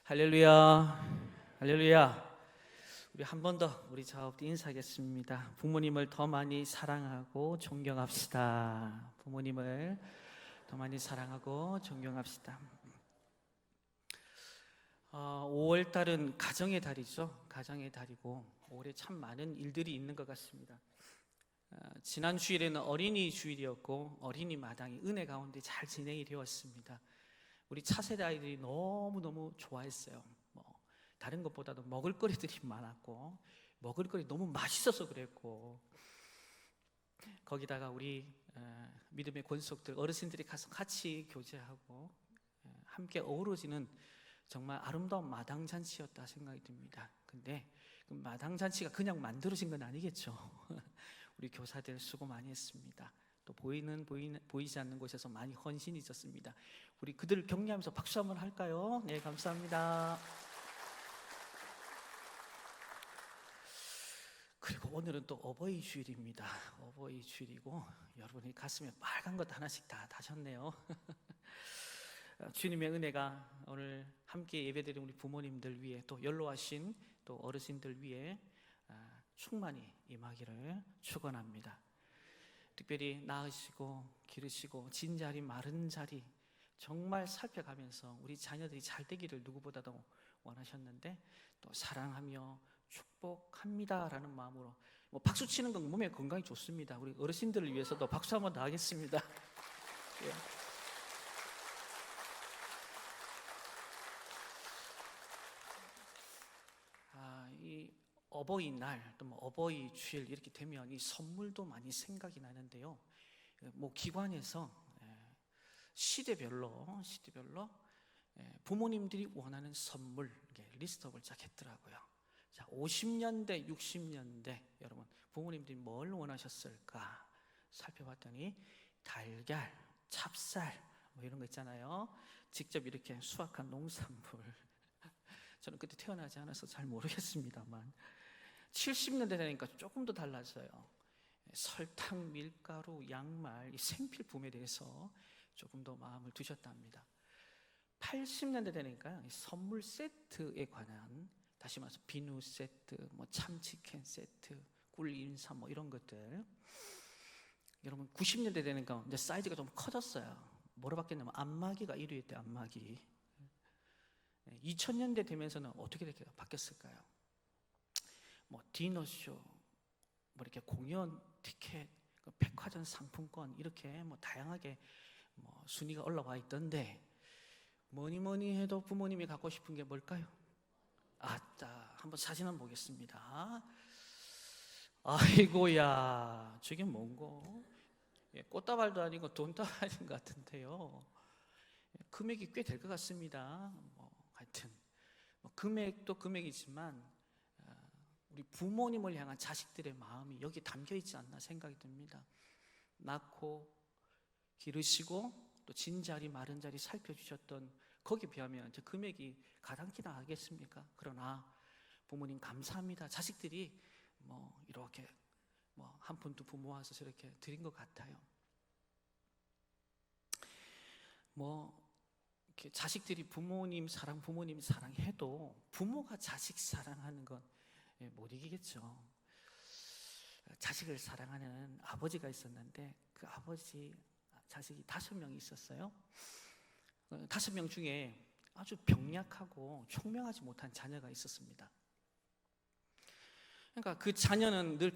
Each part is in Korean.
할렐루야, 할렐루야. 우리 한 번 더 우리 자업도 인사하겠습니다. 부모님을 더 많이 사랑하고 존경합시다. 부모님을 더 많이 사랑하고 존경합시다. 5월 달은 가정의 달이죠. 가정의 달이고 올해 참 많은 일들이 있는 것 같습니다. 지난 주일에는 어린이 주일이었고 어린이 마당이 은혜 가운데 잘 진행이 되었습니다. 우리 차세대 아이들이 너무너무 좋아했어요. 다른 것보다도 먹을거리들이 많았고 먹을거리 너무 맛있어서 그랬고 거기다가 우리 믿음의 권속들 어르신들이 가서 같이 교제하고 함께 어우러지는 정말 아름다운 마당잔치였다 생각이 듭니다. 근데 그 마당잔치가 그냥 만들어진 건 아니겠죠. 우리 교사들 수고 많이 했습니다. 또 보이지 않는 곳에서 많이 헌신이 있었습니다. 우리 그들을 격려하면서 박수 한번 할까요? 네, 감사합니다. 그리고 오늘은 또 어버이 주일입니다. 어버이 주일이고 여러분이 가슴에 빨간 것 하나씩 다 다셨네요. 주님의 은혜가 오늘 함께 예배드린 우리 부모님들 위해 또 연로하신 또 어르신들 위해 충만히 임하기를 축원합니다. 특별히 낳으시고 기르시고 진 자리 마른 자리 정말 살펴가면서 우리 자녀들이 잘 되기를 누구보다도 원하셨는데 또 사랑하며 축복합니다라는 마음으로 박수 치는 건 몸에 건강이 좋습니다. 우리 어르신들을 위해서도 박수 한번 더 하겠습니다. 예. 이 어버이날 또 어버이 주일 이렇게 되면 이 선물도 많이 생각이 나는데요. 기관에서 시대별로 부모님들이 원하는 선물 리스트업을 쫙 했더라고요. 자, 50년대, 60년대 여러분 부모님들이 뭘 원하셨을까 살펴봤더니 달걀, 찹쌀 이런 거 있잖아요. 직접 이렇게 수확한 농산물. 저는 그때 태어나지 않아서 잘 모르겠습니다만 70년대 되니까 조금 더 달라져요. 설탕, 밀가루, 양말, 이 생필품에 대해서 조금 더 마음을 두셨답니다. 80년대 되니까 선물 세트에 관한 다시 말해서 비누 세트, 참치캔 세트, 꿀인삼 이런 것들. 여러분 90년대 되니까 이제 사이즈가 좀 커졌어요. 뭐로 바뀌었냐면 안마기가 1위였대. 안마기. 2000년대 되면서는 어떻게 바뀌었을까요? 디너쇼, 이렇게 공연 티켓, 백화점 상품권 이렇게 다양하게 순위가 올라와 있던데 뭐니 해도 부모님이 갖고 싶은 게 뭘까요? 자, 한번 사진 한번 보겠습니다. 아이고야, 저게 뭔고? 꽃다발도 아니고 돈다발인 것 같은데요. 금액이 꽤 될 것 같습니다. 하여튼 금액도 금액이지만 우리 부모님을 향한 자식들의 마음이 여기 담겨 있지 않나 생각이 듭니다. 낳고 기르시고 또 진 자리 마른 자리 살펴주셨던 거기에 비하면 저 금액이 가당키나 하겠습니까? 그러나 부모님 감사합니다. 자식들이 이렇게 한 푼 두 푼 모아서 저렇게 드린 것 같아요. 이렇게 자식들이 부모님 사랑해도 부모가 자식 사랑하는 건 못 이기겠죠. 자식을 사랑하는 아버지가 있었는데 그 아버지 자식이 5명이 있었어요. 5명 중에 아주 병약하고 총명하지 못한 자녀가 있었습니다. 그러니까 그 자녀는 늘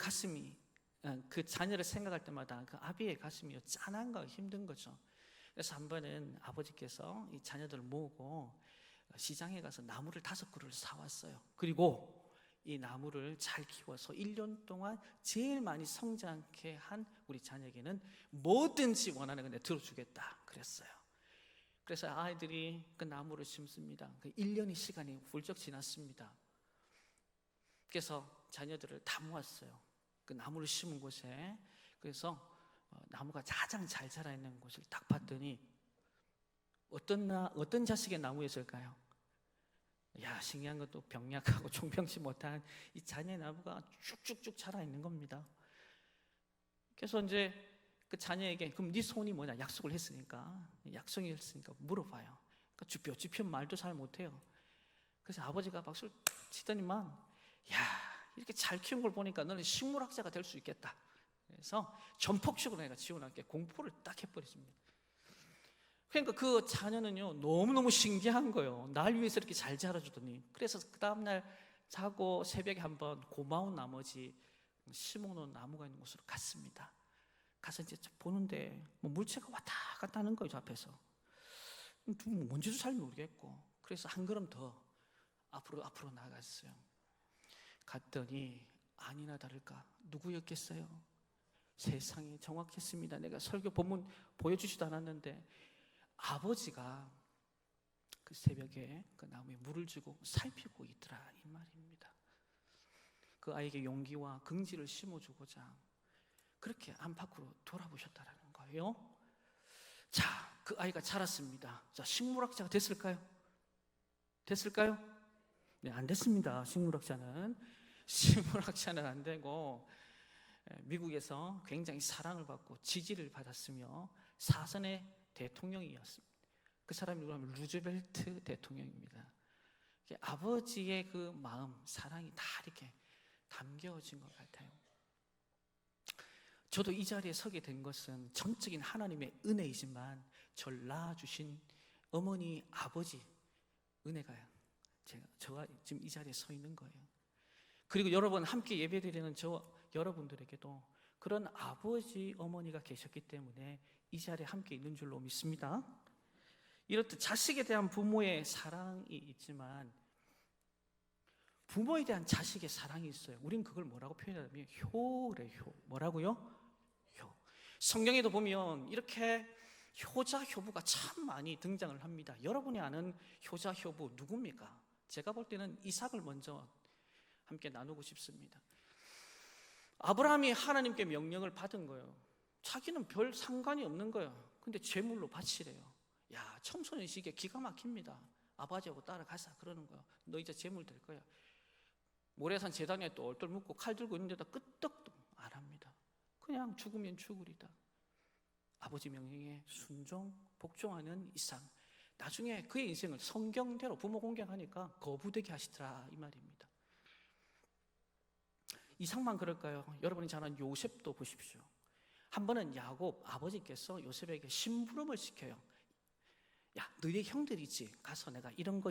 그 자녀를 생각할 때마다 그 아비의 가슴이 짠한 거 힘든 거죠. 그래서 한 번은 아버지께서 이 자녀들을 모으고 시장에 가서 나무를 5그루를 사왔어요. 그리고 이 나무를 잘 키워서 1년 동안 제일 많이 성장케 한 우리 자녀에게는 뭐든지 원하는 건 내가 들어주겠다 그랬어요. 그래서 아이들이 그 나무를 심습니다. 그 1년의 시간이 훌쩍 지났습니다. 그래서 자녀들을 다 모았어요. 그 나무를 심은 곳에. 그래서 나무가 가장 잘 자라 있는 곳을 딱 봤더니 어떤 자식의 나무였을까요? 신기한 것도 병약하고 총평치 못한 이 자녀의 나무가 쭉쭉쭉 자라 있는 겁니다. 그래서 이제 그 자녀에게 그럼 네 소원이 뭐냐? 약속을 했으니까 물어봐요. 그러니까 주뼈 말도 잘 못해요. 그래서 아버지가 박수를 치더니만, 야, 이렇게 잘 키운 걸 보니까 너는 식물학자가 될 수 있겠다. 그래서 전폭적으로 내가 지원할게, 공포를 딱 해버렸습니다. 그러니까 그 자녀는요 너무너무 신기한 거예요. 날 위해서 이렇게 잘 자라주더니. 그래서 그 다음날 자고 새벽에 한번 고마운 나머지 심어놓은 나무가 있는 곳으로 갔습니다. 가서 이제 보는데 뭐 물체가 왔다 갔다 하는 거예요, 저 앞에서. 뭔지도 잘 모르겠고. 그래서 한 걸음 더 앞으로 나갔어요. 갔더니 아니나 다를까 누구였겠어요? 세상에 정확했습니다. 내가 설교 본문 보여주지도 않았는데 아버지가 그 새벽에 그 나무에 물을 주고 살피고 있더라, 이 말입니다. 그 아이에게 용기와 긍지를 심어주고자 그렇게 안팎으로 돌아보셨다라는 거예요. 자, 그 아이가 자랐습니다. 자, 식물학자가 됐을까요? 네, 안 됐습니다. 식물학자는 안 되고 미국에서 굉장히 사랑을 받고 지지를 받았으며 사선의 대통령이었습니다. 그 사람이 누구냐면 루즈벨트 대통령입니다. 아버지의 그 마음, 사랑이 다 이렇게 담겨진 것 같아요. 저도 이 자리에 서게 된 것은 전적인 하나님의 은혜이지만 저를 낳아주신 어머니, 아버지 은혜가 저가 지금 이 자리에 서 있는 거예요. 그리고 여러분 함께 예배드리는 여러분들에게도 그런 아버지, 어머니가 계셨기 때문에 이 자리에 함께 있는 줄로 믿습니다. 이렇듯 자식에 대한 부모의 사랑이 있지만 부모에 대한 자식의 사랑이 있어요. 우린 그걸 뭐라고 표현하냐면 효래요. 뭐라고요? 효. 성경에도 보면 이렇게 효자, 효부가 참 많이 등장을 합니다. 여러분이 아는 효자, 효부 누굽니까? 제가 볼 때는 이삭을 먼저 함께 나누고 싶습니다. 아브라함이 하나님께 명령을 받은 거예요. 자기는 별 상관이 없는 거예요. 근데 제물로 바치래요. 야, 청소년 시기에 기가 막힙니다. 아버지하고 따라가자 그러는 거예요. 너 이제 제물 될 거야. 모래산 제단에 또 얼떨 묶고 칼 들고 있는데다 끄떡도 안 합니다. 그냥 죽으면 죽으리다. 아버지 명령에 순종, 복종하는 이상. 나중에 그의 인생을 성경대로 부모 공경하니까 거부되게 하시더라, 이 말입니다. 이상만 그럴까요? 여러분이 잘 아는 요셉도 보십시오. 한 번은 야곱 아버지께서 요셉에게 심부름을 시켜요. 야, 너희 형들이지, 가서 내가 이런 거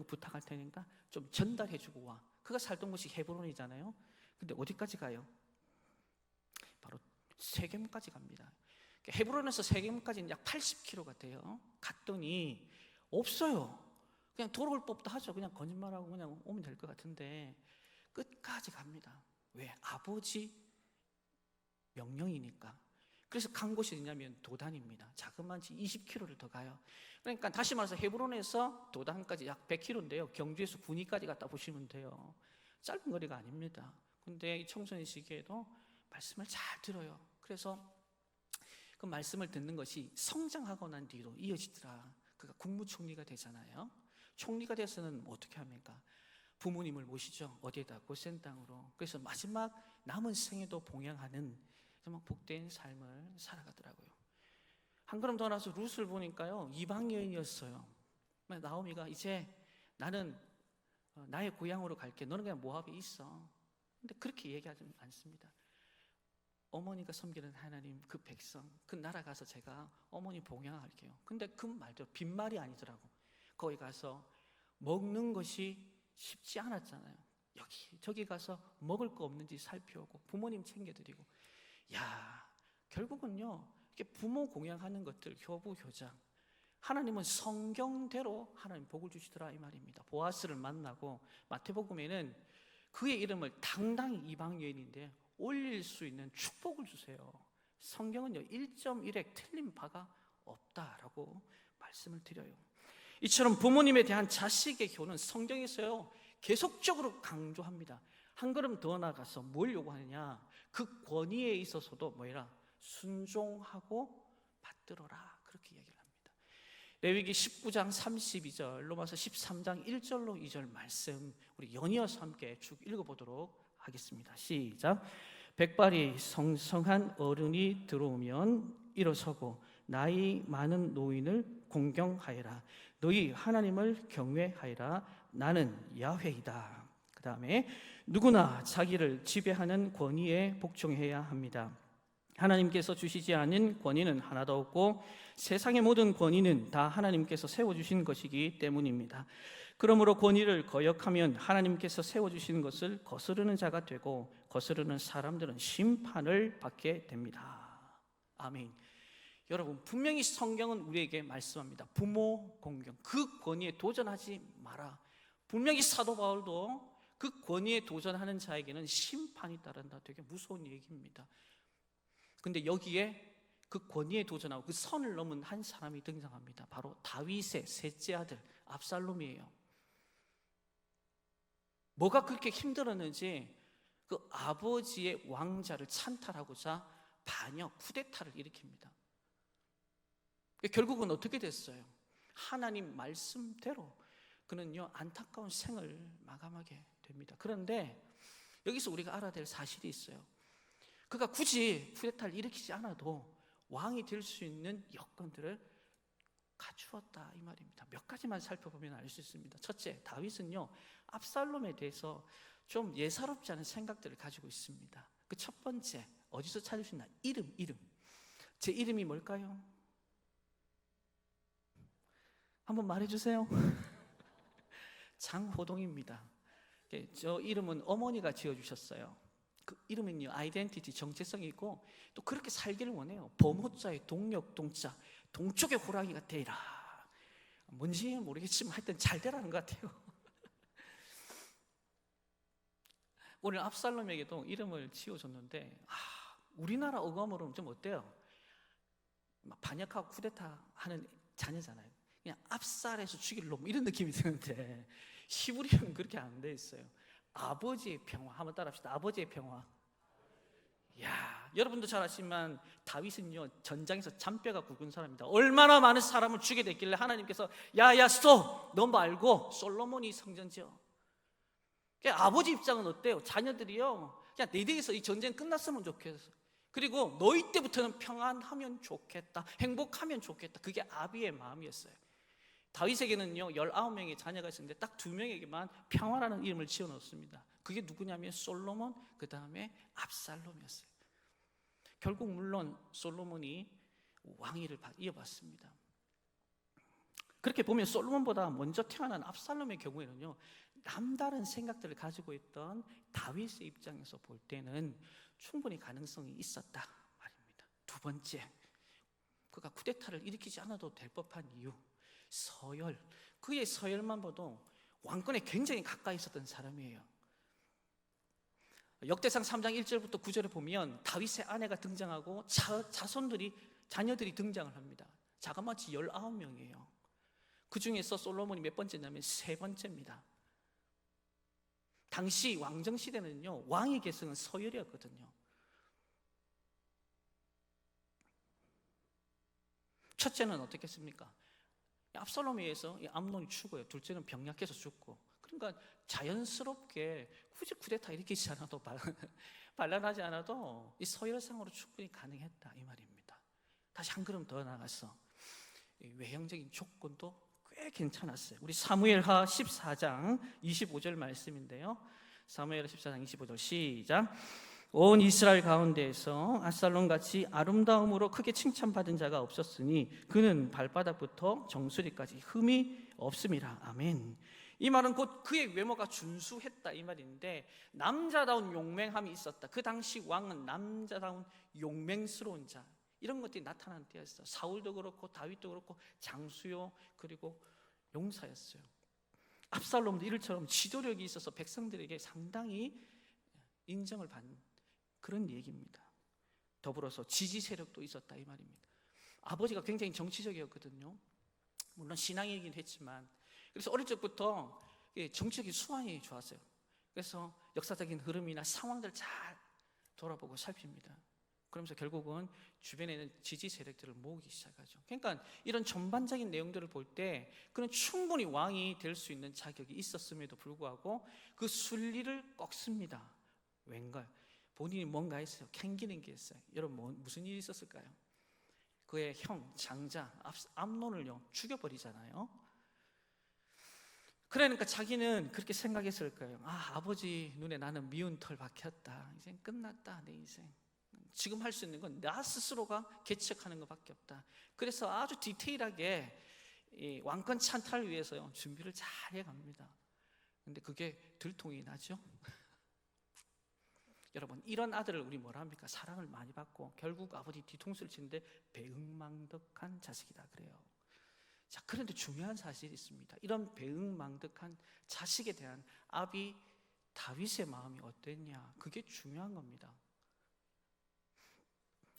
부탁할 테니까 좀 전달해주고 와. 그가 살던 곳이 헤브론이잖아요. 근데 어디까지 가요? 바로 세겜까지 갑니다. 헤브론에서 세겜까지는 약 80km가 돼요. 갔더니 없어요. 그냥 돌아올 법도 하죠. 그냥 거짓말하고 그냥 오면 될 것 같은데 끝까지 갑니다. 왜? 아버지 명령이니까. 그래서 간 곳이 어디냐면 도단입니다. 자그마치 20km를 더 가요. 그러니까 다시 말해서 헤브론에서 도단까지 약 100km인데요. 경주에서 군위까지 갔다 보시면 돼요. 짧은 거리가 아닙니다. 근데 이 청소년 시기에도 말씀을 잘 들어요. 그래서 그 말씀을 듣는 것이 성장하고 난 뒤로 이어지더라. 그가 국무총리가 되잖아요. 총리가 돼서는 어떻게 합니까? 부모님을 모시죠. 어디에다? 고센 땅으로. 그래서 마지막 남은 생에도 봉양하는 정말 복된 삶을 살아가더라고요. 한 걸음 더 나서 룻을 보니까요, 이방 여인이었어요. 나오미가 이제 나는 나의 고향으로 갈게. 너는 그냥 모압에 있어. 근데 그렇게 얘기하지 않습니다. 어머니가 섬기는 하나님, 그 백성, 그 나라 가서 제가 어머니 봉양할게요. 근데 그 말대로 빈말이 아니더라고. 거기 가서 먹는 것이 쉽지 않았잖아요. 저기 가서 먹을 거 없는지 살펴오고 부모님 챙겨드리고. 야, 결국은요, 이렇게 부모 공양하는 것들, 효부, 효장, 하나님은 성경대로 하나님 복을 주시더라, 이 말입니다. 보아스를 만나고 마태복음에는 그의 이름을 당당히 이방 여인인데 올릴 수 있는 축복을 주세요. 성경은요 1.1획 틀린 바가 없다라고 말씀을 드려요. 이처럼 부모님에 대한 자식의 교훈은 성경에서요 계속적으로 강조합니다. 한 걸음 더 나가서 뭘 요구하느냐, 그 권위에 있어서도 뭐라 순종하고 받들어라, 그렇게 얘기를 합니다. 레위기 19장 32절, 로마서 13장 1절로 2절 말씀 우리 연이어서 함께 쭉 읽어보도록 하겠습니다. 시작. 백발이 성성한 어른이 들어오면 일어서고 나이 많은 노인을 공경하여라. 너희 하나님을 경외하리라. 나는 야훼이다. 그 다음에 누구나 자기를 지배하는 권위에 복종해야 합니다. 하나님께서 주시지 않은 권위는 하나도 없고 세상의 모든 권위는 다 하나님께서 세워주신 것이기 때문입니다. 그러므로 권위를 거역하면 하나님께서 세워주신 것을 거스르는 자가 되고 거스르는 사람들은 심판을 받게 됩니다. 아멘. 여러분, 분명히 성경은 우리에게 말씀합니다. 부모 공경, 그 권위에 도전하지 마라. 분명히 사도 바울도 그 권위에 도전하는 자에게는 심판이 따른다. 되게 무서운 얘기입니다. 근데 여기에 그 권위에 도전하고 그 선을 넘은 한 사람이 등장합니다. 바로 다윗의 셋째 아들 압살롬이에요. 뭐가 그렇게 힘들었는지 그 아버지의 왕자를 찬탈하고자 반역, 쿠데타를 일으킵니다. 결국은 어떻게 됐어요? 하나님 말씀대로 그는요 안타까운 생을 마감하게 됩니다. 그런데 여기서 우리가 알아야 될 사실이 있어요. 그가 굳이 쿠데타를 일으키지 않아도 왕이 될 수 있는 여건들을 갖추었다 이 말입니다. 몇 가지만 살펴보면 알 수 있습니다. 첫째, 다윗은요 압살롬에 대해서 좀 예사롭지 않은 생각들을 가지고 있습니다. 그 첫 번째, 어디서 찾을 수 있나? 이름. 제 이름이 뭘까요? 한번 말해주세요. 장호동입니다. 저 이름은 어머니가 지어주셨어요. 그 이름은요 아이덴티티, 정체성이 있고 또 그렇게 살기를 원해요. 범호자의 동력, 동자, 동쪽의 호랑이가 되라. 뭔지는 모르겠지만 하여튼 잘 되라는 것 같아요. 오늘 압살롬에게도 이름을 지어줬는데 우리나라 어감으로는 좀 어때요? 반역하고 쿠데타 하는 자녀잖아요. 그냥 압살해서 죽일 놈 이런 느낌이 드는데 히브리어는 그렇게 안 돼 있어요. 아버지의 평화, 한번 따라합시다. 아버지의 평화. 야, 여러분도 잘 아시지만 다윗은요 전장에서 잔뼈가 굵은 사람입니다. 얼마나 많은 사람을 죽게 됐길래 하나님께서 야야 스톱, 너 말고 솔로몬이 성전 지어. 아버지 입장은 어때요? 자녀들이요 그냥 내 대에서 이 전쟁 끝났으면 좋겠어. 그리고 너희 때부터는 평안하면 좋겠다, 행복하면 좋겠다. 그게 아비의 마음이었어요. 다윗에게는요 19명의 자녀가 있었는데 딱 2명에게만 평화라는 이름을 지어놓습니다. 그게 누구냐면 솔로몬, 그 다음에 압살롬이었어요. 결국 물론 솔로몬이 왕위를 이어받습니다. 그렇게 보면 솔로몬보다 먼저 태어난 압살롬의 경우에는요 남다른 생각들을 가지고 있던 다윗의 입장에서 볼 때는 충분히 가능성이 있었다 말입니다. 두 번째, 그가 쿠데타를 일으키지 않아도 될 법한 이유, 서열. 그의 서열만 봐도 왕권에 굉장히 가까이 있었던 사람이에요. 역대상 3장 1절부터 9절에 보면 다윗의 아내가 등장하고 자녀들이 등장을 합니다. 자그마치 19명이에요. 그 중에서 솔로몬이 몇 번째냐면 3번째입니다. 당시 왕정 시대는요 왕의 계승은 서열이었거든요. 첫째는 어떻겠습니까? 압살롬에 의해서 암논이 죽어요. 둘째는 병약해서 죽고. 그러니까 자연스럽게 굳이 쿠데타 일으키지 않아도 반란하지 않아도 이 서열상으로 충분히 가능했다 이 말입니다. 다시 한 걸음 더 나가서 외형적인 조건도 꽤 괜찮았어요. 우리 사무엘하 14장 25절 말씀인데요. 사무엘하 14장 25절 시작. 온 이스라엘 가운데에서 압살롬같이 아름다움으로 크게 칭찬받은 자가 없었으니 그는 발바닥부터 정수리까지 흠이 없음이라. 아멘. 이 말은 곧 그의 외모가 준수했다 이 말인데 남자다운 용맹함이 있었다. 그 당시 왕은 남자다운 용맹스러운 자, 이런 것들이 나타난 때였어요. 사울도 그렇고 다윗도 그렇고 장수요 그리고 용사였어요. 압살롬도 이를처럼 지도력이 있어서 백성들에게 상당히 인정을 받는 그런 얘기입니다. 더불어서 지지 세력도 있었다 이 말입니다. 아버지가 굉장히 정치적이었거든요. 물론 신앙이긴 했지만 그래서 어릴 적부터 정치적인 수완이 좋았어요. 그래서 역사적인 흐름이나 상황들 잘 돌아보고 살핍니다. 그러면서 결국은 주변에 있는 지지 세력들을 모으기 시작하죠. 그러니까 이런 전반적인 내용들을 볼 때 그는 충분히 왕이 될 수 있는 자격이 있었음에도 불구하고 그 순리를 꺾습니다. 왠가요? 본인이 뭔가 했어요. 캥기는 게 있어요. 여러분 무슨 일이 있었을까요? 그의 형 장자 암논을요 죽여버리잖아요. 그러니까 자기는 그렇게 생각했을 거예요. 아버지 눈에 나는 미운 털 박혔다. 이제 끝났다, 내 인생. 지금 할 수 있는 건 나 스스로가 개척하는 것밖에 없다. 그래서 아주 디테일하게 이 왕권 찬탈을 위해서요, 준비를 잘 해갑니다. 근데 그게 들통이 나죠. 여러분, 이런 아들을 우리 뭐라 합니까? 사랑을 많이 받고 결국 아버지 뒤통수를 치는데 배은망덕한 자식이다 그래요. 자, 그런데 중요한 사실이 있습니다. 이런 배은망덕한 자식에 대한 아비 다윗의 마음이 어땠냐, 그게 중요한 겁니다.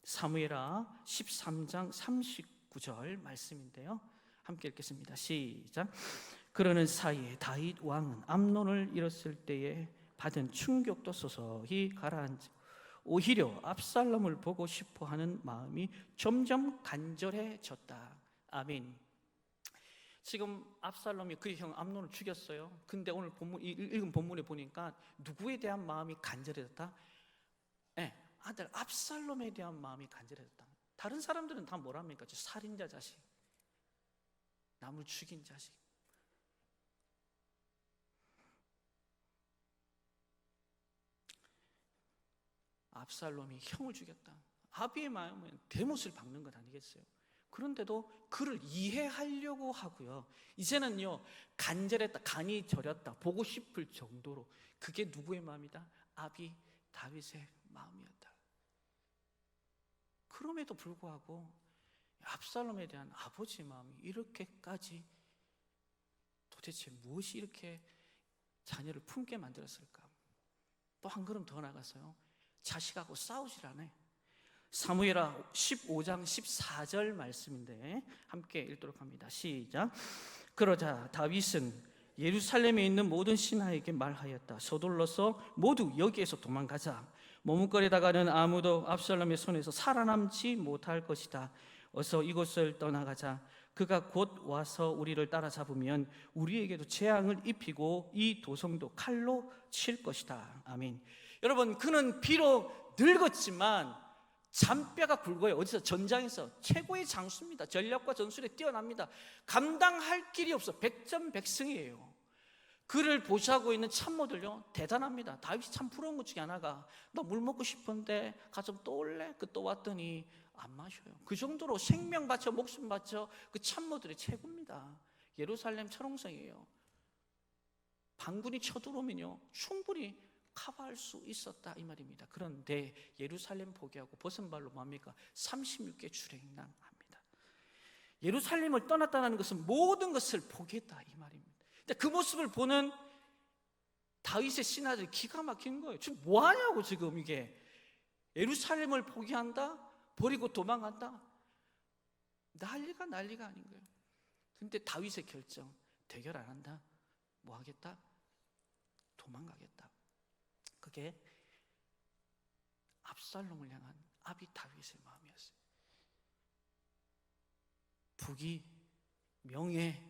사무엘하 13장 39절 말씀인데요, 함께 읽겠습니다. 시작. 그러는 사이에 다윗 왕은 암논을 잃었을 때에 받은 충격도 서서히 가라앉고 오히려 압살롬을 보고 싶어하는 마음이 점점 간절해졌다. 아멘. 지금 압살롬이 그 형 암논을 죽였어요. 근데 오늘 읽은 본문에 보니까 누구에 대한 마음이 간절해졌다? 네, 아들 압살롬에 대한 마음이 간절해졌다. 다른 사람들은 다 뭐랍니까? 살인자 자식, 남을 죽인 자식. 압살롬이 형을 죽였다. 아비의 마음은 대못을 박는 것 아니겠어요? 그런데도 그를 이해하려고 하고요, 이제는요 간절했다, 간이 저렸다, 보고 싶을 정도로. 그게 누구의 마음이다? 아비 다윗의 마음이었다. 그럼에도 불구하고 압살롬에 대한 아버지의 마음이 이렇게까지, 도대체 무엇이 이렇게 자녀를 품게 만들었을까? 또 한 걸음 더 나가서요, 자식하고 싸우질 않아요. 사무엘하 15장 14절 말씀인데 함께 읽도록 합니다. 시작. 그러자 다윗은 예루살렘에 있는 모든 신하에게 말하였다. 서둘러서 모두 여기에서 도망가자. 머뭇거리다가는 아무도 압살롬의 손에서 살아남지 못할 것이다. 어서 이곳을 떠나가자. 그가 곧 와서 우리를 따라잡으면 우리에게도 재앙을 입히고 이 도성도 칼로 칠 것이다. 아멘. 여러분, 그는 비록 늙었지만 잔뼈가 굵어요. 어디서? 전장에서 최고의 장수입니다. 전략과 전술에 뛰어납니다. 감당할 길이 없어. 백전백승이에요. 그를 보시하고 있는 참모들요, 대단합니다. 다윗이 참 부러운 것 중에 하나가, 너 물 먹고 싶은데 가좀 또 올래? 그 또 왔더니 안 마셔요. 그 정도로 생명 바쳐 목숨 바쳐 그 참모들이 최고입니다. 예루살렘 철옹성이에요. 반군이 쳐들어오면요 충분히 커버할 수 있었다, 이 말입니다. 그런데 예루살렘 포기하고 벗은 발로 뭡니까? 36개 출행당합니다. 예루살렘을 떠났다는 것은 모든 것을 포기했다, 이 말입니다. 근데 그 모습을 보는 다윗의 신하들이 기가 막힌 거예요. 지금 뭐 하냐고, 지금 이게. 예루살렘을 포기한다? 버리고 도망간다? 난리가 아닌 거예요. 근데 다윗의 결정, 대결 안 한다? 뭐 하겠다? 도망가겠다. 그게 압살롬을 향한 아비 다윗의 마음이었어요. 부귀, 명예,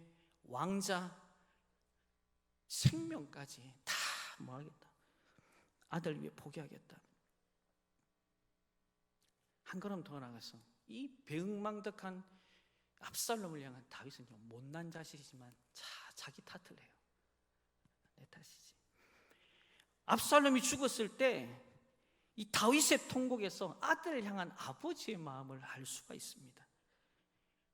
왕자, 생명까지 다 뭐 하겠다? 아들 위해 포기하겠다. 한 걸음 더 나가서 이 배은망덕한 압살롬을 향한 다윗은 좀 못난 자식이지만 자기 탓을 해요. 내 탓이지. 압살롬이 죽었을 때 이 다윗의 통곡에서 아들을 향한 아버지의 마음을 알 수가 있습니다.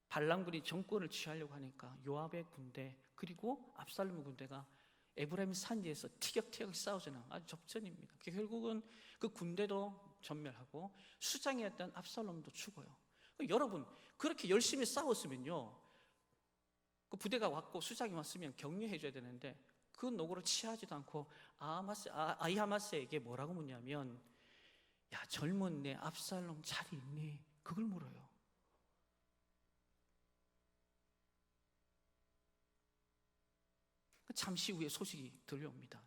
발람군이 정권을 취하려고 하니까 요압의 군대 그리고 압살롬의 군대가 에브라임 산지에서 티격태격 싸우잖아요. 아주 접전입니다. 결국은 그 군대도 전멸하고 수장이었던 압살롬도 죽어요. 여러분, 그렇게 열심히 싸웠으면요, 그 부대가 왔고 수장이 왔으면 격려해 줘야 되는데 그 노고를 취하지도 않고 아히마스에게 뭐라고 묻냐면, 야, 젊은 내 압살롬 잘 있니? 그걸 물어요. 잠시 후에 소식이 들려옵니다.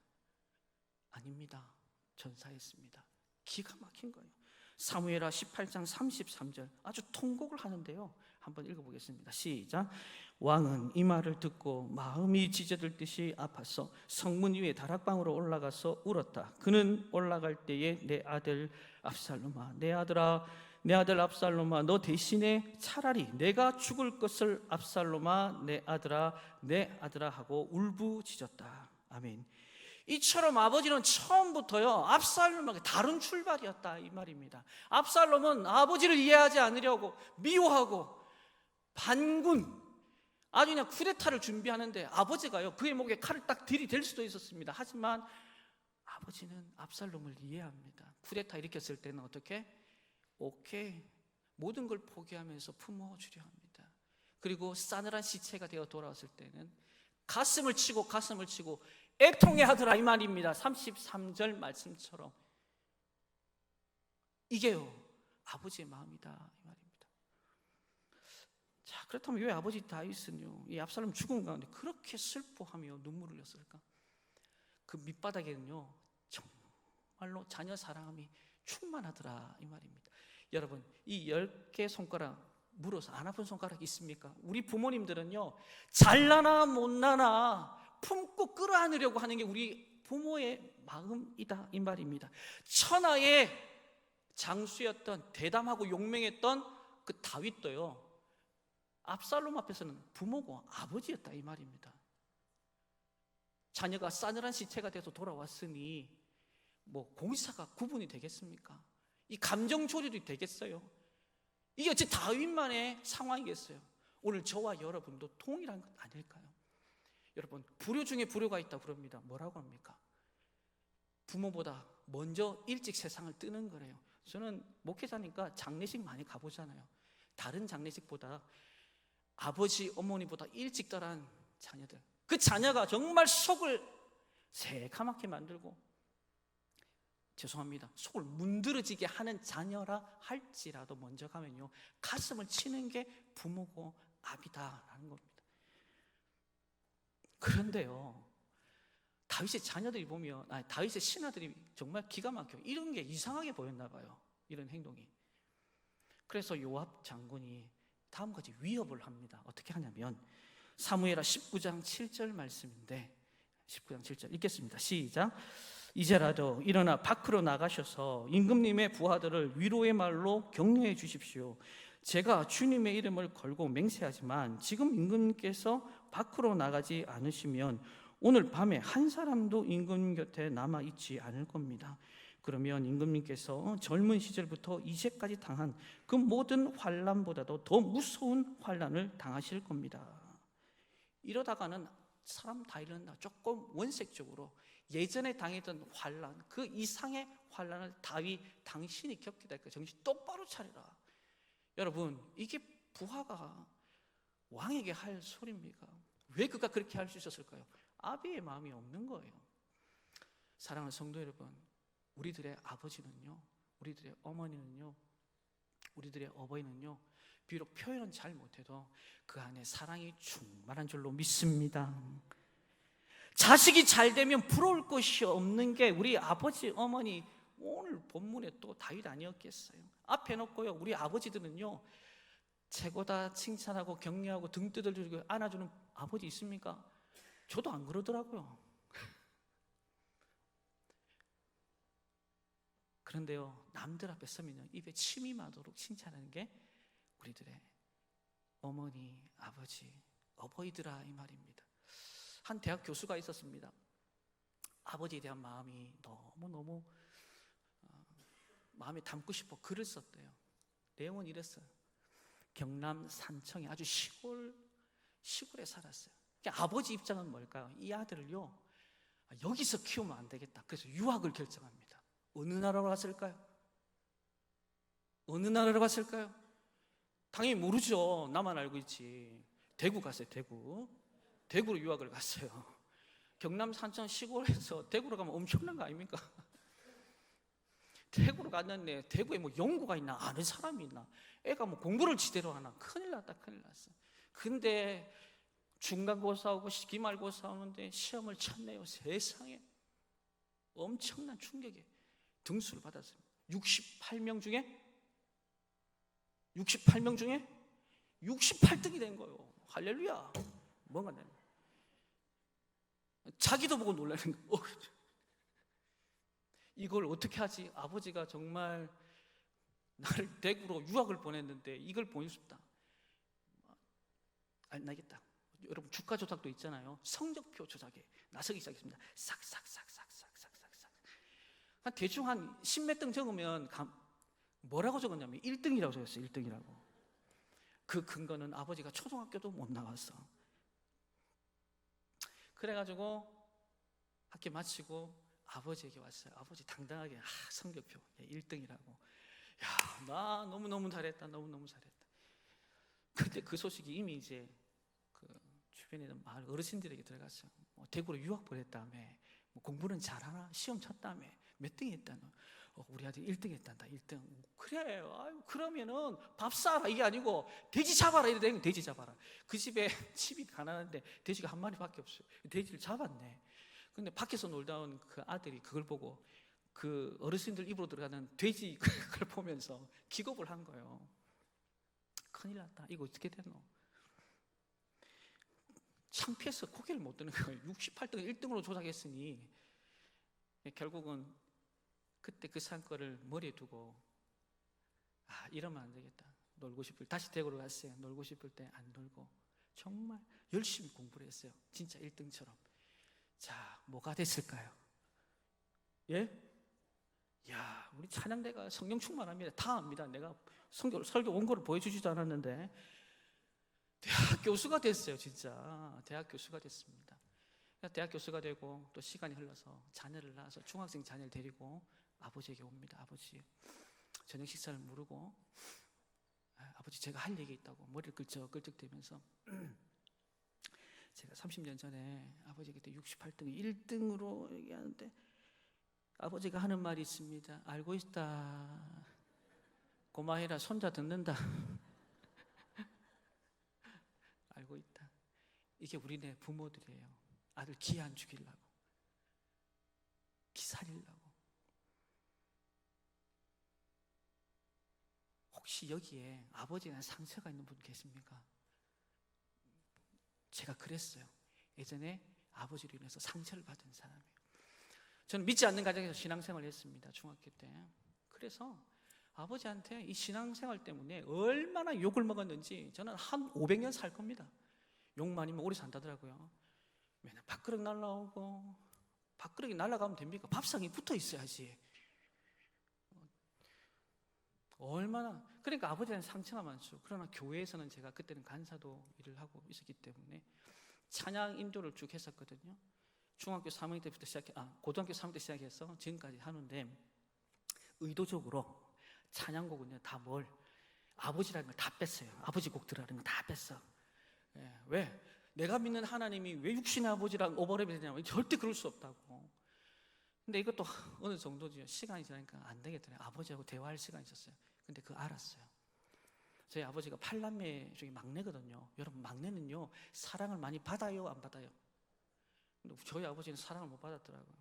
아닙니다, 전사했습니다. 기가 막힌 거예요. 사무엘하 18장 33절 아주 통곡을 하는데요, 한번 읽어보겠습니다. 시작. 왕은 이 말을 듣고 마음이 찢어질 듯이 아파서 성문 위에 다락방으로 올라가서 울었다. 그는 올라갈 때에 내 아들 압살롬아, 내 아들아, 내 아들 압살롬아, 너 대신에 차라리 내가 죽을 것을 압살롬아 내 아들아 하고 울부짖었다. 아멘. 이처럼 아버지는 처음부터요 압살롬에게 다른 출발이었다 이 말입니다. 압살롬은 아버지를 이해하지 않으려고 미워하고 반군, 아주 그냥 쿠데타를 준비하는데 아버지가요 그의 목에 칼을 딱 들이댈 수도 있었습니다. 하지만 아버지는 압살롬을 이해합니다. 쿠데타 일으켰을 때는 어떻게? 오케이, 모든 걸 포기하면서 품어주려 합니다. 그리고 싸늘한 시체가 되어 돌아왔을 때는 가슴을 치고 애통해 하더라 이 말입니다. 33절 말씀처럼 이게요 아버지의 마음이다 이 말입니다. 자, 그렇다면 왜 아버지 다윗은요 이 압살롬 죽음 가운데 그렇게 슬퍼하며 눈물을 흘렸을까? 그 밑바닥에는요 정말로 자녀 사랑함이 충만하더라 이 말입니다. 여러분, 이 10개 손가락 물어서 안 아픈 손가락 있습니까? 우리 부모님들은요 잘나나 못나나 품고 끌어안으려고 하는 게 우리 부모의 마음이다 이 말입니다. 천하의 장수였던, 대담하고 용맹했던 그 다윗도요 압살롬 앞에서는 부모고 아버지였다 이 말입니다. 자녀가 싸늘한 시체가 돼서 돌아왔으니 뭐 공사가 구분이 되겠습니까? 이 감정 조절이 되겠어요? 이게 어찌 다윗만의 상황이겠어요? 오늘 저와 여러분도 동일한 것 아닐까요? 여러분, 불효 중에 불효가 있다 그럽니다. 뭐라고 합니까? 부모보다 먼저 일찍 세상을 뜨는 거래요. 저는 목회자니까 장례식 많이 가보잖아요. 다른 장례식보다 아버지, 어머니보다 일찍 떠난 자녀들, 그 자녀가 정말 속을 새카맣게 만들고, 죄송합니다, 속을 문드러지게 하는 자녀라 할지라도 먼저 가면요 가슴을 치는 게 부모고 아비다라는 겁니다. 그런데요 다윗의 자녀들이 보면, 다윗의 신하들이 정말 기가 막혀 이런 게 이상하게 보였나 봐요. 이런 행동이. 그래서 요압 장군이 다음과 같이 위협을 합니다. 어떻게 하냐면 사무엘하 19장 7절 말씀인데, 19장 7절 읽겠습니다. 시작. 이제라도 일어나 밖으로 나가셔서 임금님의 부하들을 위로의 말로 격려해 주십시오. 제가 주님의 이름을 걸고 맹세하지만 지금 임금님께서 밖으로 나가지 않으시면 오늘 밤에 한 사람도 임금 곁에 남아 있지 않을 겁니다. 그러면 임금님께서 젊은 시절부터 이제까지 당한 그 모든 환난보다도 더 무서운 환난을 당하실 겁니다. 이러다가는 사람 다 잃는다. 조금 원색적으로 예전에 당했던 환난, 그 이상의 환난을 다윗 당신이 겪게 될 거예요. 정신 똑바로 차리라. 여러분, 이게 부하가 왕에게 할 소리입니까? 왜 그가 그렇게 할 수 있었을까요? 아비의 마음이 없는 거예요. 사랑하는 성도 여러분, 우리들의 아버지는요, 우리들의 어머니는요, 우리들의 어버이는요, 비록 표현은 잘 못해도 그 안에 사랑이 충만한 줄로 믿습니다. 자식이 잘 되면 부러울 것이 없는 게 우리 아버지, 어머니, 오늘 본문에 또 다윗 아니었겠어요? 앞에 놓고요, 우리 아버지들은요 최고다 칭찬하고 격려하고 등 뜯어주고 안아주는 아버지 있습니까? 저도 안 그러더라고요. 그런데요, 남들 앞에 서면 입에 침이 마도록 칭찬하는 게 우리들의 어머니, 아버지, 어버이들아 이 말입니다. 한 대학 교수가 있었습니다. 아버지에 대한 마음이 너무너무 마음에 담고 싶어 글을 썼대요. 내용은 이랬어요. 경남 산청의 아주 시골에 살았어요. 그러니까 아버지 입장은 뭘까요? 이 아들을요 여기서 키우면 안 되겠다. 그래서 유학을 결정합니다. 어느 나라로 갔을까요? 어느 나라로 갔을까요? 당연히 모르죠. 나만 알고 있지. 대구 갔어요. 대구로 유학을 갔어요. 경남 산청 시골에서 대구로 가면 엄청난 거 아닙니까? 대구로 갔는데 대구에 뭐 연구가 있나, 아는 사람이 있나, 애가 뭐 공부를 제대로 하나, 큰일 났다. 근데 중간고사하고 기말고사하는데 시험을 쳤네요. 세상에 엄청난 충격에 등수를 받았어요. 68명 중에 68등이 된 거예요. 할렐루야. 뭔가 자기도 보고 놀라는 거예요. 이걸 어떻게 하지? 아버지가 정말 나를 대구로 유학을 보냈는데 이걸 보내줬다. 안 나겠다. 여러분 주가 조작도 있잖아요. 성적표 조작에 나서기 시작했습니다. 싹싹싹싹싹싹싹싹. 대충 한 10몇 등 적으면 뭐라고 적었냐면 1등이라고 적었어요. 1등이라고. 그 근거는 아버지가 초등학교도 못 나갔어. 그래가지고 학교 마치고 아버지에게 왔어요. 아버지 당당하게 성적표 1등이라고. 야, 나 너무너무 잘했다. 너무너무 잘했다. 근데 그 소식이 이미 이제 그 주변에 있는 마을 어르신들에게 들어갔어요. 대구로 유학 보냈다며, 공부는 잘하나? 시험 쳤다며, 몇 등 했다노? 우리 아들 1등 했단다. 1등. 그래. 아유, 그러면은 밥 사라 이게 아니고 돼지 잡아라 이래 되는 돼지 잡아라. 그 집에 집이 가난한데 돼지가 한 마리밖에 없어요. 돼지를 잡았네. 근데 밖에서 놀다 온 그 아들이 그걸 보고 그 어르신들 입으로 들어가는 돼지 그걸 보면서 기겁을 한 거예요. 큰일 났다. 이거 어떻게 됐노? 창피해서 고개를 못 드는 거예요. 68등을 1등으로 조작했으니 결국은 그때 그 상거를 머리에 두고 이러면 안 되겠다. 놀고 싶을 때 다시 대구로 갔어요. 놀고 싶을 때 안 놀고 정말 열심히 공부를 했어요. 진짜 1등처럼. 자, 뭐가 됐을까요? 예? 야, 우리 찬양대가 성령 충만합니다. 다 압니다. 내가 설교 원고를 보여주지도 않았는데 대학 교수가 됐어요. 진짜 대학 교수가 됐습니다. 대학 교수가 되고 또 시간이 흘러서 자녀를 낳아서 중학생 자녀를 데리고 아버지에게 옵니다. 아버지, 저녁 식사를 무르고 아버지 제가 할 얘기 있다고 머리를 끌적끌적대면서 제가 30년 전에 아버지 그때 68등 1등으로 얘기하는데 아버지가 하는 말이 있습니다. 알고 있다. 고마해라. 손자 듣는다. 알고 있다. 이게 우리네 부모들이에요. 아들 기 안 죽이려고, 기 살리려고. 혹시 여기에 아버지에 대한 상처가 있는 분 계십니까? 제가 그랬어요. 예전에 아버지로 인해서 상처를 받은 사람이에요. 저는 믿지 않는 가정에서 신앙생활을 했습니다. 중학교 때. 그래서 아버지한테 이 신앙생활 때문에 얼마나 욕을 먹었는지 저는 한 500년 살 겁니다. 욕 많이 먹으면 오래 산다더라고요. 맨날 밥그릇 날라오고, 밥그릇이 날아가면 됩니까? 밥상이 붙어 있어야지. 얼마나. 그러니까 아버지는 상처가 많죠. 그러나 교회에서는 제가 그때는 간사도 일을 하고 있었기 때문에 찬양 인도를 쭉 했었거든요. 중학교 3학년 때부터 고등학교 3학년 때 시작해서 지금까지 하는데 의도적으로 찬양곡은요 다 아버지라는 걸 다 뺐어요. 아버지 곡 들어라는 거 다 뺐어. 왜? 내가 믿는 하나님이 왜 육신의 아버지랑 오버랩이 되냐면 절대 그럴 수 없다고. 근데 이것도 어느 정도죠. 시간이 지나니까 안 되겠더라고요. 아버지하고 대화할 시간이 있었어요. 근데 그거 알았어요. 저희 아버지가 8남매 중에 막내거든요. 여러분, 막내는요 사랑을 많이 받아요, 안 받아요? 근데 저희 아버지는 사랑을 못 받았더라고요.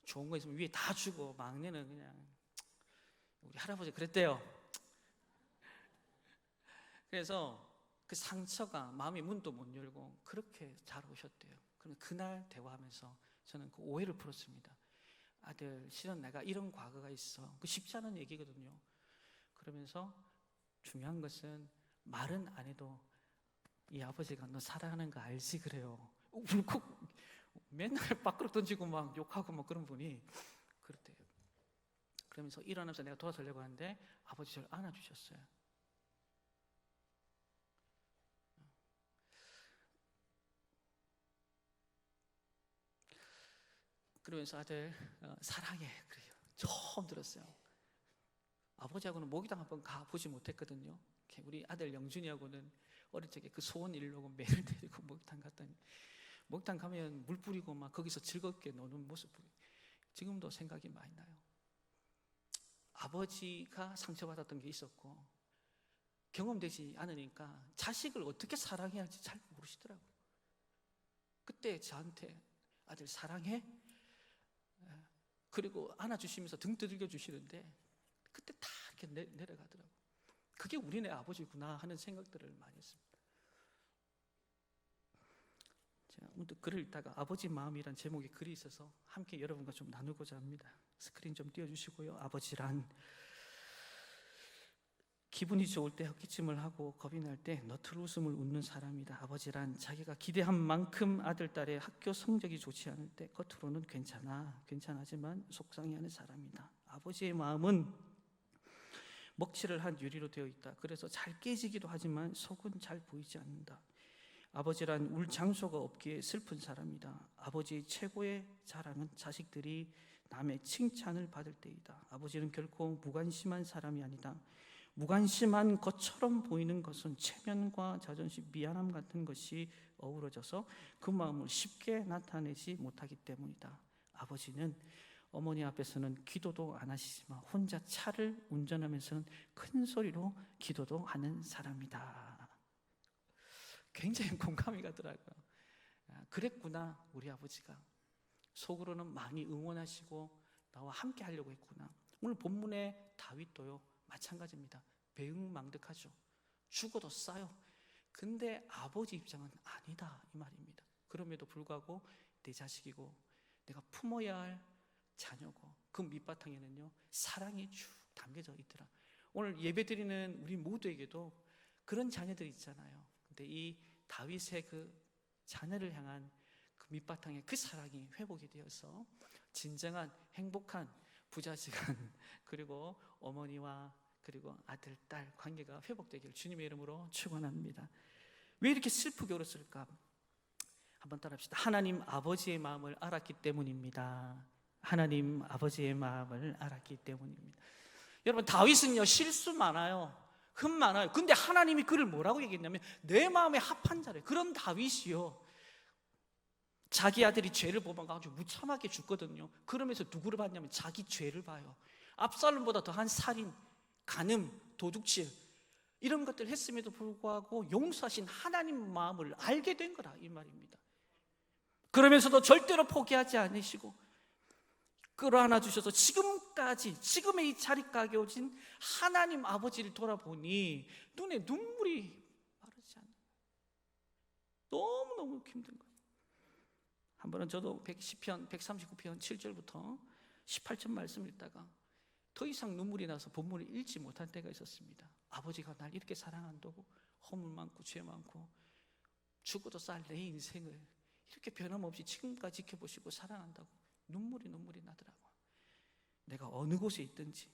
좋은 거 있으면 위에 다 주고 막내는 그냥, 우리 할아버지 그랬대요. 그래서 그 상처가 마음의 문도 못 열고 그렇게 자라오셨대요. 그런데 그날 대화하면서 저는 그 오해를 풀었습니다. 아들, 실은 내가 이런 과거가 있어. 그 쉽지 않은 얘기거든요. 그러면서 중요한 것은 말은 안 해도 이 아버지가 너 사랑하는 거 알지 그래요. 울컥 맨날 밖으로 던지고 막 욕하고 막 그런 분이 그랬대요. 그러면서 일어나면서 내가 도와주려고 하는데 아버지 저를 안아주셨어요. 그러면서 아들 사랑해 그래요. 처음 들었어요. 아버지하고는 목욕탕 한번 가보지 못했거든요. 우리 아들 영준이하고는 어릴 적에 그 소원 이루려고 매일 데리고 목욕탕 갔더니 목욕탕 가면 물 뿌리고 막 거기서 즐겁게 노는 모습 지금도 생각이 많이 나요. 아버지가 상처받았던 게 있었고 경험되지 않으니까 자식을 어떻게 사랑해야 할지 잘 모르시더라고요. 그때 저한테 아들 사랑해? 그리고 안아주시면서 등 두들겨 주시는데 그때 다 이렇게 내려가더라고요. 그게 우리네 아버지구나 하는 생각들을 많이 했습니다. 제가 문득 글을 읽다가 아버지 마음이란 제목의 글이 있어서 함께 여러분과 좀 나누고자 합니다. 스크린 좀 띄워주시고요. 아버지란 기분이 좋을 때 헛기침을 하고 겁이 날 때 너트로 웃음을 웃는 사람이다. 아버지란 자기가 기대한 만큼 아들, 딸의 학교 성적이 좋지 않을 때 겉으로는 괜찮아지만 속상해하는 사람이다. 아버지의 마음은 먹칠을 한 유리로 되어 있다. 그래서 잘 깨지기도 하지만 속은 잘 보이지 않는다. 아버지란 울 장소가 없기에 슬픈 사람이다. 아버지의 최고의 자랑은 자식들이 남의 칭찬을 받을 때이다. 아버지는 결코 무관심한 사람이 아니다. 무관심한 것처럼 보이는 것은 체면과 자존심, 미안함 같은 것이 어우러져서 그 마음을 쉽게 나타내지 못하기 때문이다. 아버지는 어머니 앞에서는 기도도 안 하시지만 혼자 차를 운전하면서는 큰 소리로 기도도 하는 사람이다. 굉장히 공감이 가더라고요. 그랬구나, 우리 아버지가. 속으로는 많이 응원하시고 나와 함께 하려고 했구나. 오늘 본문의 다윗도요, 마찬가지입니다. 배은망덕하죠. 죽어도 싸요. 근데 아버지 입장은 아니다, 이 말입니다. 그럼에도 불구하고 내 자식이고 내가 품어야 할 자녀고 그 밑바탕에는요 사랑이 쭉 담겨져 있더라. 오늘 예배드리는 우리 모두에게도 그런 자녀들이 있잖아요. 근데 이 다윗의 그 자녀를 향한 그 밑바탕에 그 사랑이 회복이 되어서 진정한 행복한 부자지간 그리고 어머니와 그리고 아들, 딸 관계가 회복되기를 주님의 이름으로 축원합니다. 왜 이렇게 슬프게 울었을까? 한번 따라합시다. 하나님 아버지의 마음을 알았기 때문입니다. 하나님 아버지의 마음을 알았기 때문입니다. 여러분, 다윗은요 실수 많아요. 흠 많아요. 근데 하나님이 그를 뭐라고 얘기했냐면 내 마음에 합한 자래. 그런 다윗이요, 자기 아들이 죄를 범해가지고 무참하게 죽거든요. 그러면서 누구를 봤냐면 자기 죄를 봐요. 압살롬보다 더한 살인, 간음, 도둑질 이런 것들을 했음에도 불구하고 용서하신 하나님 마음을 알게 된 거라, 이 말입니다. 그러면서도 절대로 포기하지 않으시고 끌어안아 주셔서 지금까지, 지금의 이 자리까지 오신 하나님 아버지를 돌아보니 눈에 눈물이 마르지 않아요. 너무너무 힘든 거예요. 한 번은 저도 110편, 139편 7절부터 18절 말씀 읽다가 더 이상 눈물이 나서 본문을 읽지 못한 때가 있었습니다. 아버지가 날 이렇게 사랑한다고, 허물 많고 죄 많고 죽어도 쌀 내 인생을 이렇게 변함없이 지금까지 지켜보시고 사랑한다고 눈물이 나더라고요. 내가 어느 곳에 있든지.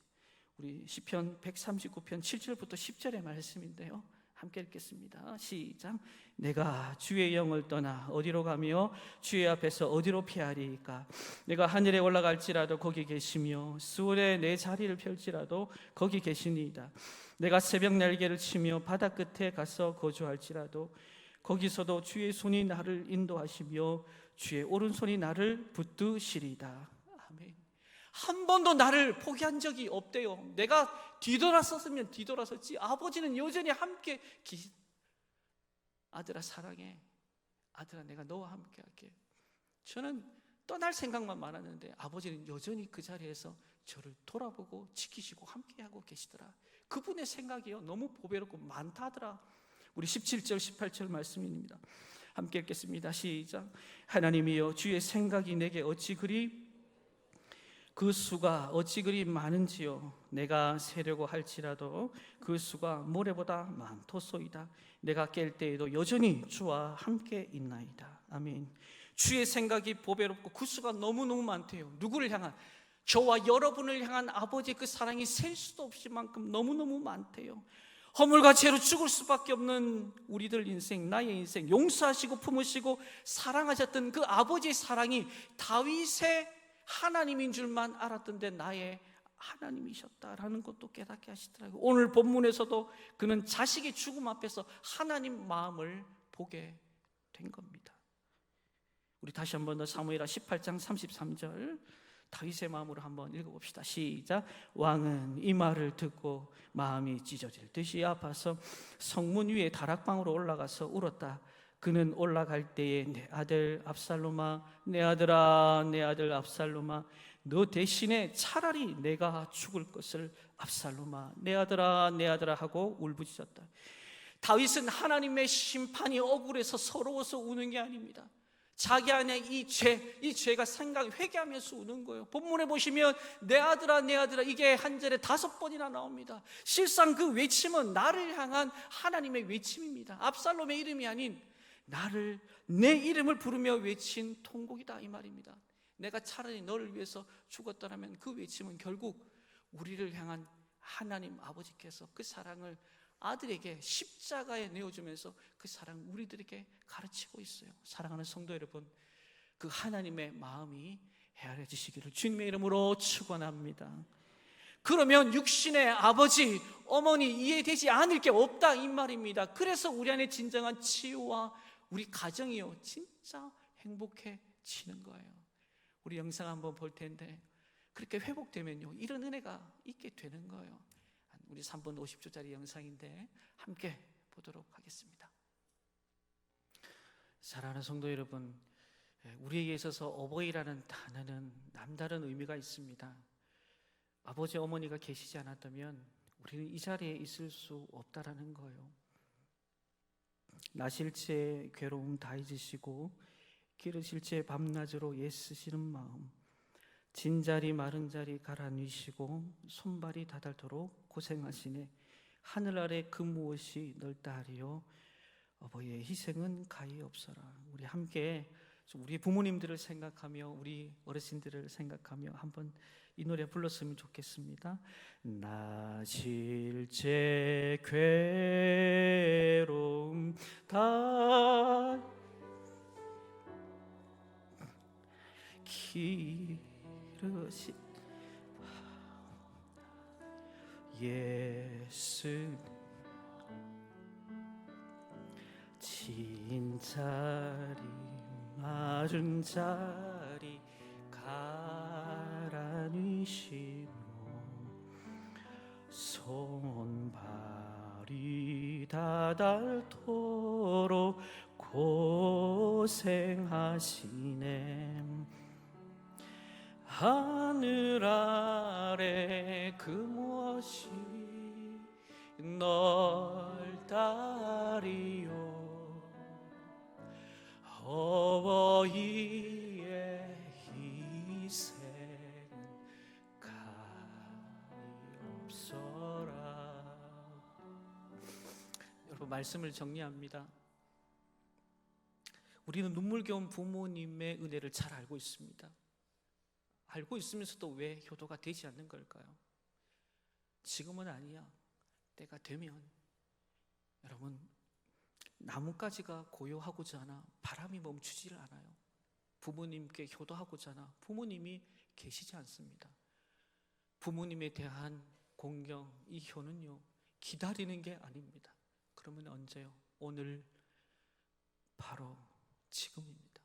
우리 시편 139편 7절부터 10절의 말씀인데요, 함께 읽겠습니다. 시작. 내가 주의 영을 떠나 어디로 가며 주의 앞에서 어디로 피하리까? 내가 하늘에 올라갈지라도 거기 계시며 수월에 내 자리를 펼지라도 거기 계시니이다. 내가 새벽 날개를 치며 바다 끝에 가서 거주할지라도 거기서도 주의 손이 나를 인도하시며 주의 오른손이 나를 붙드시리이다. 아멘. 한 번도 나를 포기한 적이 없대요. 내가 뒤돌아섰으면 뒤돌아섰지 아버지는 여전히 함께 아들아 사랑해, 아들아 내가 너와 함께 할게. 저는 떠날 생각만 많았는데 아버지는 여전히 그 자리에서 저를 돌아보고 지키시고 함께하고 계시더라. 그분의 생각이요 너무 보배롭고 많다더라. 우리 17절 18절 말씀입니다. 함께 읽겠습니다. 시작. 하나님이여 주의 생각이 내게 어찌 그리 그 수가 어찌 그리 많은지요. 내가 세려고 할지라도 그 수가 모래보다 많도소이다. 내가 깰 때에도 여전히 주와 함께 있나이다. 아멘. 주의 생각이 보배롭고 그 수가 너무너무 많대요. 누구를 향한? 저와 여러분을 향한 아버지의 그 사랑이 셀 수도 없을 만큼 너무너무 많대요. 허물과 죄로 죽을 수밖에 없는 우리들 인생, 나의 인생, 용서하시고 품으시고 사랑하셨던 그 아버지의 사랑이 다윗의 하나님인 줄만 알았던데 나의 하나님이셨다라는 것도 깨닫게 하시더라고요. 오늘 본문에서도 그는 자식의 죽음 앞에서 하나님 마음을 보게 된 겁니다. 우리 다시 한번 더 사무엘하 18장 33절 다윗의 마음으로 한번 읽어봅시다. 시작. 왕은 이 말을 듣고 마음이 찢어질 듯이 아파서 성문 위에 다락방으로 올라가서 울었다. 그는 올라갈 때에 내 아들 압살롬아, 내 아들아, 내 아들 압살롬아, 너 대신에 차라리 내가 죽을 것을 압살롬아, 내 아들아, 내 아들아 하고 울부짖었다. 다윗은 하나님의 심판이 억울해서 서러워서 우는 게 아닙니다. 자기 안에 이 죄가 회개하면서 우는 거예요. 본문에 보시면 내 아들아 내 아들아, 이게 한 절에 5번이나 나옵니다. 실상 그 외침은 나를 향한 하나님의 외침입니다. 압살롬의 이름이 아닌 내 이름을 부르며 외친 통곡이다, 이 말입니다. 내가 차라리 너를 위해서 죽었더라면 그 외침은 결국 우리를 향한 하나님 아버지께서 그 사랑을 아들에게 십자가에 내어주면서 그 사랑 우리들에게 가르치고 있어요. 사랑하는 성도 여러분, 그 하나님의 마음이 헤아려지시기를 주님의 이름으로 축원합니다. 그러면 육신의 아버지, 어머니 이해되지 않을 게 없다, 이 말입니다. 그래서 우리 안에 진정한 치유와 우리 가정이요 진짜 행복해지는 거예요. 우리 영상 한번 볼 텐데 그렇게 회복되면요 이런 은혜가 있게 되는 거예요. 우리 3분 50초짜리 영상인데 함께 보도록 하겠습니다. 사랑하는 성도 여러분, 우리에게 있어서 어버이라는 단어는 남다른 의미가 있습니다. 아버지 어머니가 계시지 않았다면 우리는 이 자리에 있을 수 없다라는 거예요. 나실제 괴로움 다 잊으시고 기르실제 밤낮으로 애쓰시는 마음, 진자리 마른 자리 갈아 누이시고 손발이 다닳도록 고생하시네. 하늘 아래 그 무엇이 넓다 하리요 어버이의 희생은 가히 없어라. 우리 함께 우리 부모님들을 생각하며 우리 어르신들을 생각하며 한번 이 노래 불렀으면 좋겠습니다. 나실제 괴로움 다 기르시 예수 진자리 마른 자리 갈아 누이시고 손발이 다닳도록 고생하시네. 하늘 아래 그 무엇이 넓다리요 어버이의 희생 가히 없어라. 여러분, 말씀을 정리합니다. 우리는 눈물겨운 부모님의 은혜를 잘 알고 있습니다. 알고 있으면서도 왜 효도가 되지 않는 걸까요? 지금은 아니야. 때가 되면 여러분, 나뭇가지가 고요하고자 하나 바람이 멈추지를 않아요. 부모님께 효도하고자 하나 부모님이 계시지 않습니다. 부모님에 대한 공경, 이 효는요 기다리는 게 아닙니다. 그러면 언제요? 오늘 바로 지금입니다.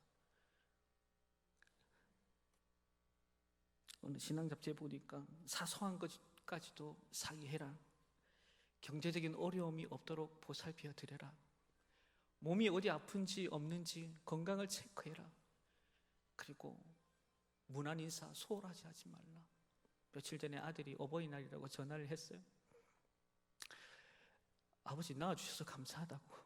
오늘 신앙 잡지에 보니까 사소한 것까지도 상의해라. 경제적인 어려움이 없도록 보살펴 드려라. 몸이 어디 아픈지 없는지 건강을 체크해라. 그리고 무난 인사 소홀하지 하지 말라. 며칠 전에 아들이 어버이날이라고 전화를 했어요. 아버지 낳아주셔서 감사하다고,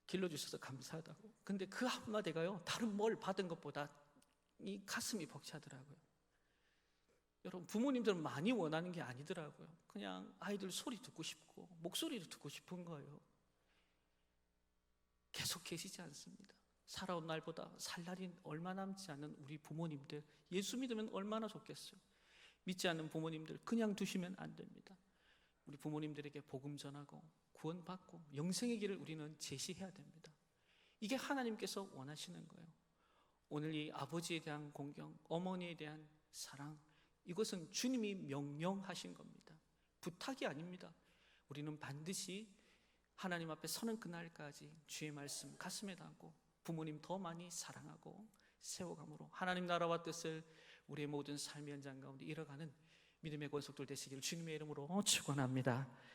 길러주셔서 감사하다고. 근데 그 한마디가요 다른 뭘 받은 것보다 이 가슴이 벅차더라고요. 여러분, 부모님들은 많이 원하는 게 아니더라고요. 그냥 아이들 소리 듣고 싶고 목소리도 듣고 싶은 거예요. 계속 계시지 않습니다. 살아온 날보다 살 날이 얼마 남지 않은 우리 부모님들, 예수 믿으면 얼마나 좋겠어요. 믿지 않는 부모님들 그냥 두시면 안 됩니다. 우리 부모님들에게 복음 전하고 구원받고 영생의 길을 우리는 제시해야 됩니다. 이게 하나님께서 원하시는 거예요. 오늘 이 아버지에 대한 공경, 어머니에 대한 사랑, 이것은 주님이 명령하신 겁니다. 부탁이 아닙니다. 우리는 반드시 하나님 앞에 서는 그날까지 주의 말씀 가슴에 담고 부모님 더 많이 사랑하고 세워감으로 하나님 나라와 뜻을 우리의 모든 삶의 현장 가운데 이뤄가는 믿음의 권속들 되시기를 주님의 이름으로 축원합니다.